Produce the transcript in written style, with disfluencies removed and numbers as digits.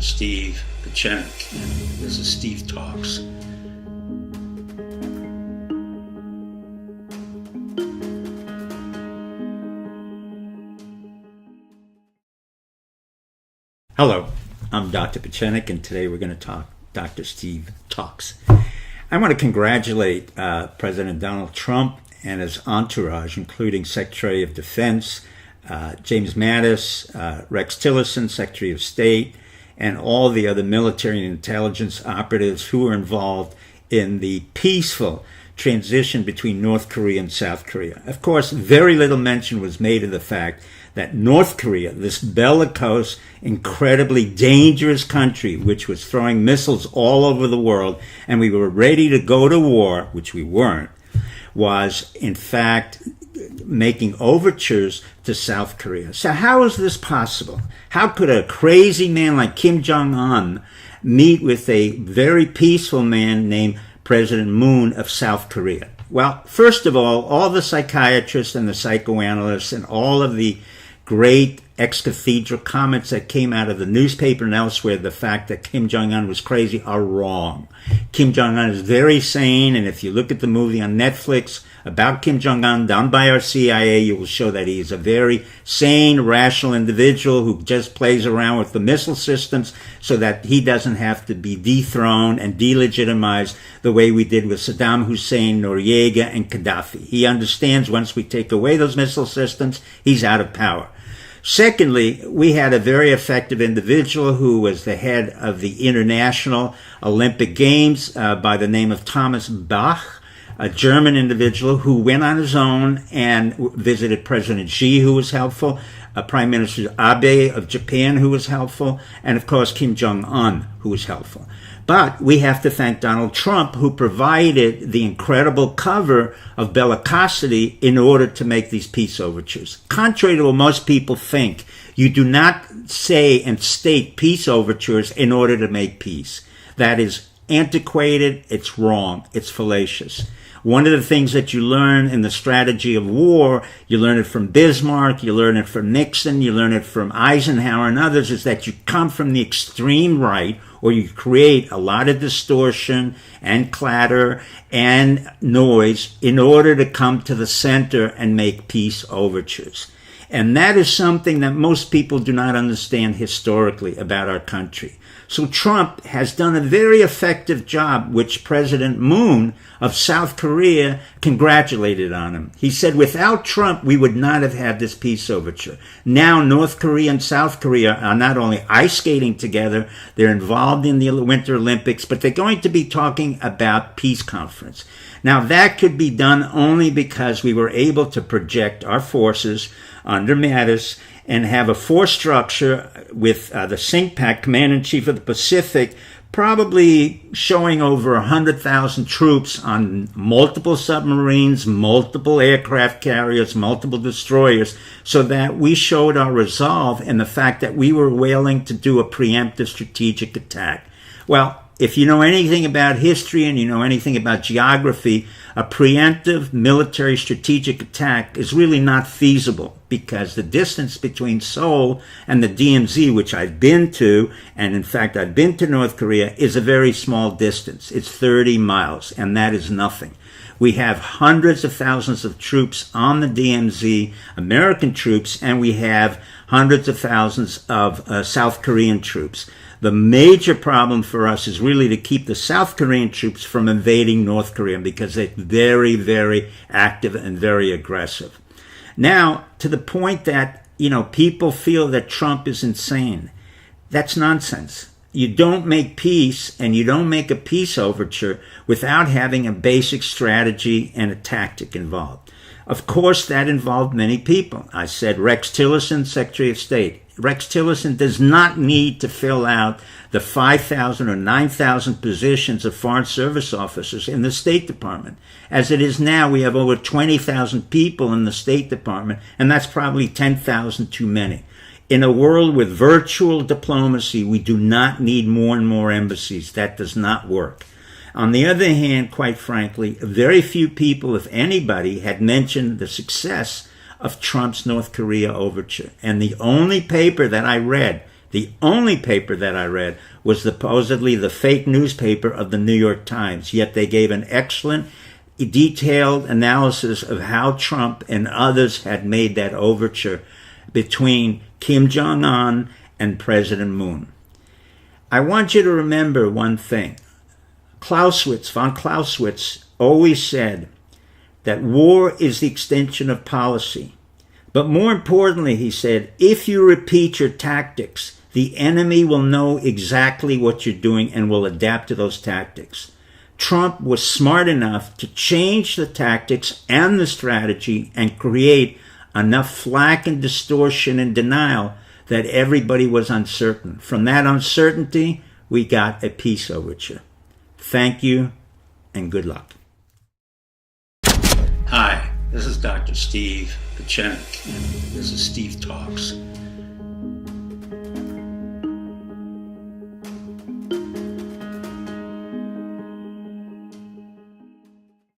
Steve Pechenik, and this is Steve Talks. Hello, I'm Dr. Pechenik, and today we're going to talk Dr. Steve Talks. I want to congratulate President Donald Trump and his entourage, including Secretary of Defense James Mattis, Rex Tillerson, Secretary of State, and all the other military and intelligence operatives who were involved in the peaceful transition between North Korea and South Korea. Of course, very little mention was made of the fact that North Korea, this bellicose, incredibly dangerous country, which was throwing missiles all over the world, and we were ready to go to war, which we weren't, was in fact making overtures to South Korea. So how is this possible? How could a crazy man like Kim Jong-un meet with a very peaceful man named President Moon of South Korea? Well, first of all the psychiatrists and the psychoanalysts and all of the great ex-cathedra comments that came out of the newspaper and elsewhere, the fact that Kim Jong-un was crazy, are wrong. Kim Jong-un is very sane, and if you look at the movie on Netflix about Kim Jong-un done by our CIA, you will show that he is a very sane, rational individual who just plays around with the missile systems so that he doesn't have to be dethroned and delegitimized the way we did with Saddam Hussein, Noriega, and Gaddafi. He understands once we take away those missile systems, he's out of power. Secondly, we had a very effective individual who was the head of the International Olympic Games by the name of Thomas Bach, a German individual who went on his own and visited President Xi, who was helpful, Prime Minister Abe of Japan, who was helpful, and of course Kim Jong-un, who was helpful. But we have to thank Donald Trump, who provided the incredible cover of bellicosity in order to make these peace overtures. Contrary to what most people think, you do not say and state peace overtures in order to make peace. That is antiquated, it's wrong, it's fallacious. One of the things that you learn in the strategy of war, you learn it from Bismarck, you learn it from Nixon, you learn it from Eisenhower and others, is that you come from the extreme right, or you create a lot of distortion and clatter and noise in order to come to the center and make peace overtures. And that is something that most people do not understand historically about our country. So Trump has done a very effective job, which President Moon of South Korea congratulated on him. He said, without Trump, we would not have had this peace overture. Now, North Korea and South Korea are not only ice skating together, they're involved in the Winter Olympics, but they're going to be talking about peace conference. Now, that could be done only because we were able to project our forces under Mattis and have a force structure with the CINCPAC, Command-in-Chief of the Pacific, probably showing over 100,000 troops on multiple submarines, multiple aircraft carriers, multiple destroyers, so that we showed our resolve and the fact that we were willing to do a preemptive strategic attack. Well, if you know anything about history and you know anything about geography, a preemptive military strategic attack is really not feasible because the distance between Seoul and the DMZ, which I've been to, and in fact I've been to North Korea, is a very small distance. It's 30 miles, and that is nothing. We have hundreds of thousands of troops on the DMZ, American troops, and we have hundreds of thousands of South Korean troops. The major problem for us is really to keep the South Korean troops from invading North Korea because they're very, very active and very aggressive. Now, to the point that, people feel that Trump is insane. That's nonsense. You don't make peace and you don't make a peace overture without having a basic strategy and a tactic involved. Of course, that involved many people. I said Rex Tillerson, Secretary of State. Rex Tillerson does not need to fill out the 5,000 or 9,000 positions of foreign service officers in the State Department. As it is now, we have over 20,000 people in the State Department, and that's probably 10,000 too many. In a world with virtual diplomacy, we do not need more and more embassies. That does not work. On the other hand, quite frankly, very few people, if anybody, had mentioned the success of Trump's North Korea overture. And the only paper that I read The only paper that I read was supposedly the fake newspaper of the New York Times, yet they gave an excellent, detailed analysis of how Trump and others had made that overture between Kim Jong-un and President Moon. I want you to remember one thing. Von Clausewitz always said that war is the extension of policy. But more importantly, he said, if you repeat your tactics, the enemy will know exactly what you're doing and will adapt to those tactics. Trump was smart enough to change the tactics and the strategy and create enough flack and distortion and denial that everybody was uncertain. From that uncertainty, we got a peace overture. Thank you and good luck. Hi, this is Dr. Steve Pachenik, and this is Steve Talks.